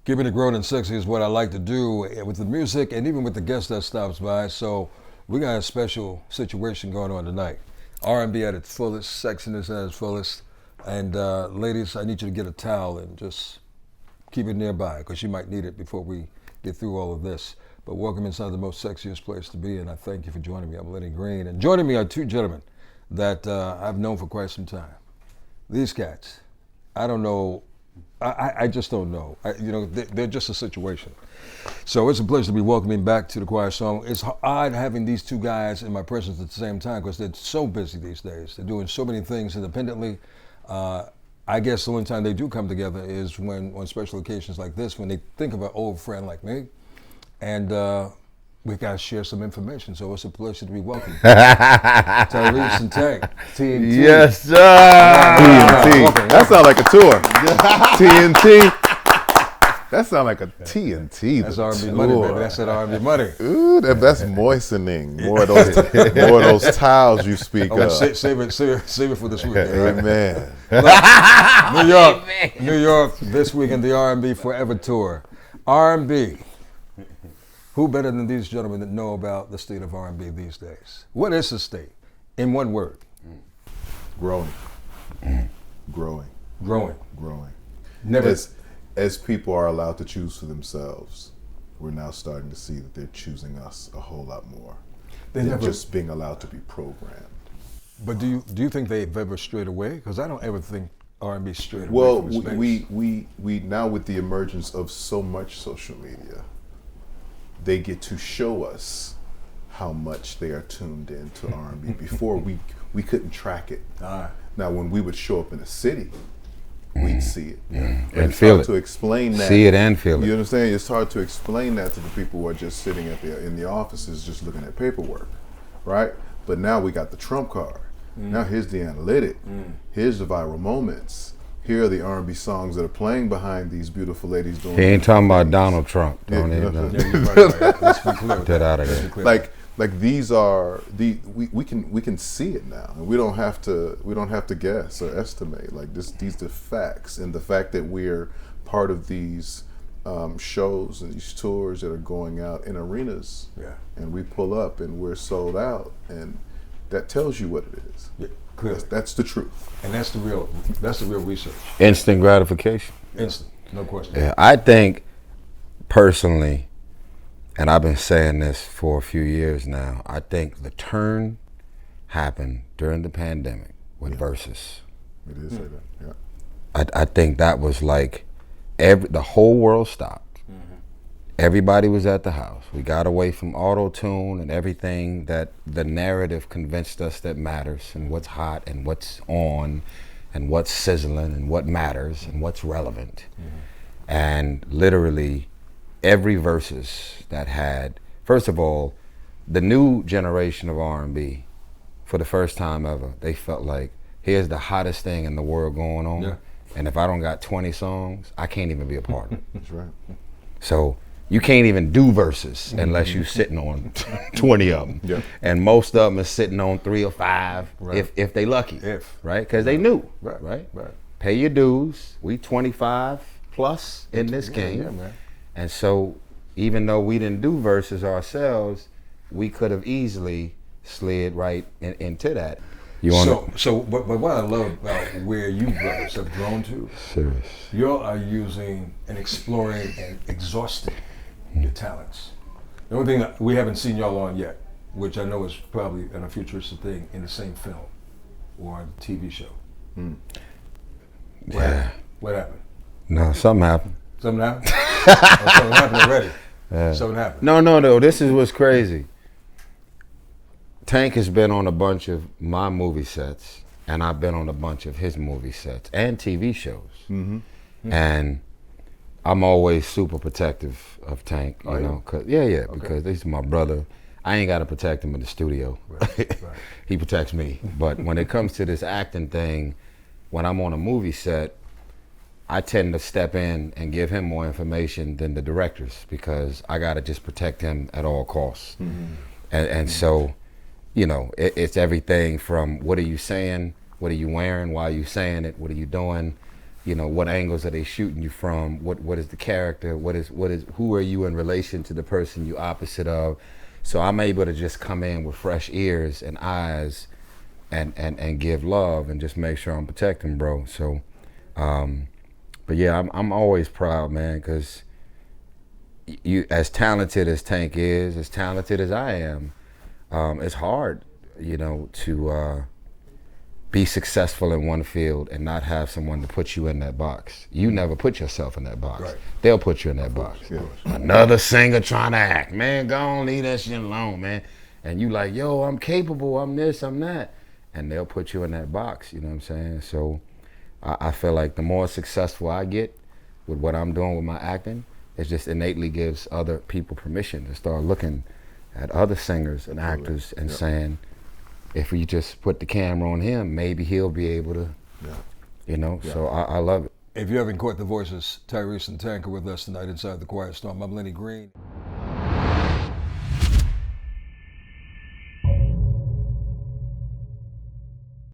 Keeping it grown and sexy is what I like to do with the music and even with the guest that stops by. So we got a special situation going on tonight. R&B at its fullest, sexiness at its fullest. And ladies, I need you to get a towel and just keep it nearby because you might need it before we get through all of this. But welcome inside the most sexiest place to be, and I thank you for joining me. I'm Lenny Green. And joining me are two gentlemen that I've known for quite some time. These cats, I don't know. I just don't know. They're just a situation. So it's a pleasure to be welcoming back to the Choir Song. It's odd having these two guys in my presence at the same time because they're so busy these days. They're doing so many things independently. I guess the only time they do come together is when on special occasions like this, when they think of an old friend like me, and we got to share some information. So it's a pleasure to be welcoming Tyrese and Tank, TNT. Yes, sir. TNT. That sounds like a tour. TNT. That sounds like a TNT. That's R&B money, baby. That's that R&B money. Ooh, that's moistening. More of those towels you speak of. Save it for this weekend. Amen. New York, this week in the R&B Forever tour. R&B. Who better than these gentlemen that know about the state of R&B these days? What is the state? In one word. Growing. Growing. Never. As people are allowed to choose for themselves, we're now starting to see that they're choosing us a whole lot more. They're just being allowed to be programmed. But do you think they've ever strayed away? Because I don't ever think R&B strayed away. Well, from space. we now with the emergence of so much social media, they get to show us how much they are tuned into R&B. Before we couldn't track it. Now when we would show up in a city, we'd see it. And feel it. To explain that. See it and feel it. You understand? It's hard to explain that to the people who are just sitting in the offices just looking at paperwork, right? But now we got the trump card. Now here's the analytic. Here's the viral moments. Here are the R&B songs that are playing behind these beautiful ladies doing. He ain't talking about Donald Trump. Don't even right. Let's be clear. get out of there. Like these are we can see it now, and we don't have to guess or estimate. Like these are facts, and the fact that we're part of these shows and these tours that are going out in arenas, and we pull up and we're sold out, and that tells you what it is. Yeah, clearly. That's the truth, and that's the real research. Instant gratification. Instant, no question. Yeah, I think personally, and I've been saying this for a few years now, I think the turn happened during the pandemic with Versus. It is that, I think that was like the whole world stopped. Everybody was at the house. We got away from auto-tune and everything that the narrative convinced us that matters, and what's hot and what's on and what's sizzling and what matters and what's relevant. And literally every Versus that had, first of all, the new generation of R&B, for the first time ever, they felt like, here's the hottest thing in the world going on, and if I don't got 20 songs, I can't even be a part of it. That's right. So you can't even do Versus unless you're sitting on 20 of them. And most of them are sitting on 3 or 5, if they lucky, right? Because they knew, right? Pay your dues. We 25 plus in this game. And so even though we didn't do Versus ourselves, we could have easily slid right into that. But what I love about where you brothers have grown to, you all are using and exploring and exhausting your talents. The only thing that we haven't seen y'all on yet, which I know is probably in a futuristic thing, in the same film or a TV show. What happened? No, something happened. Something happened? Something happened already. Something happened. No. This is what's crazy. Tank has been on a bunch of my movie sets, and I've been on a bunch of his movie sets and TV shows. And I'm always super protective of Tank, you know, because he's my brother. I ain't got to protect him in the studio. He protects me. But when it comes to this acting thing, when I'm on a movie set, I tend to step in and give him more information than the directors, because I got to just protect him at all costs. And so, you know, it's everything from what are you saying, what are you wearing, why are you saying it, what are you doing, you know, what angles are they shooting you from? What is the character? Who are you in relation to the person you opposite of? So I'm able to just come in with fresh ears and eyes and give love and just make sure I'm protecting, bro. So, but yeah, I'm always proud, man, because you, as talented as Tank is, as talented as I am, it's hard, you know, to be successful in one field and not have someone to put you in that box. You never put yourself in that box. Right. They'll put you in that box. Yeah. Another singer trying to act. Man, go on, leave that shit alone, man. And you like, yo, I'm capable, I'm this, I'm that. And they'll put you in that box, you know what I'm saying? So I feel like the more successful I get with what I'm doing with my acting, it just innately gives other people permission to start looking at other singers and actors and saying, if we just put the camera on him, maybe he'll be able to, you know, so I love it. If you haven't caught the voices, Tyrese and Tank are with us tonight inside the Quiet Storm. I'm Lenny Green.